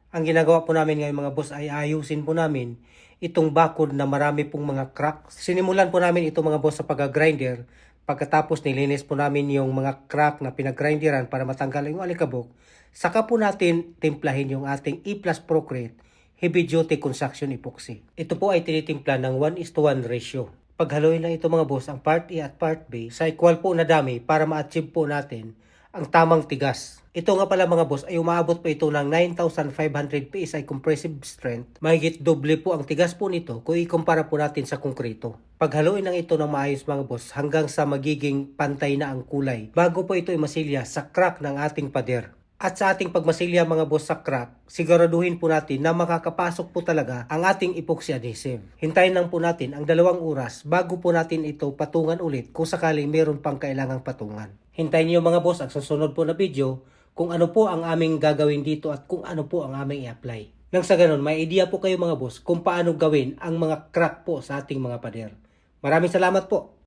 Ang ginagawa po namin ngayon mga boss ay ayusin po namin itong bakod na marami pong mga crack. Sinimulan po namin ito mga boss sa pag-grinder. Pagkatapos nilinis po namin yung mga crack na pinag-grinderan para matanggal yung alikabok. Saka po natin timplahin yung ating E+ Procrete Heavy Duty Construction Epoxy. Ito po ay tinitimpla ng 1:1 ratio. Paghaluin lang ito mga boss ang part A at part B sa equal po na dami para ma-achieve po natin ang tamang tigas. Ito nga pala mga boss ay umaabot po ito ng 9,500 PSI compressive strength. Mahigit doble po ang tigas po nito kung ikumpara po natin sa konkreto. Paghaluin lang ito ng maayos mga boss hanggang sa magiging pantay na ang kulay bago po ito imasilya sa crack ng ating pader. At sa ating pagmasilya mga boss sa crack, siguraduhin po natin na makakapasok po talaga ang ating epoxy adhesive. Hintayin lang po natin ang 2 oras bago po natin ito patungan ulit kung sakaling meron pang kailangang patungan. Hintayin niyo mga boss ang susunod po na video kung ano po ang aming gagawin dito at kung ano po ang aming i-apply. Nang sa ganun, may idea po kayo mga boss kung paano gawin ang mga crack po sa ating mga pader. Maraming salamat po.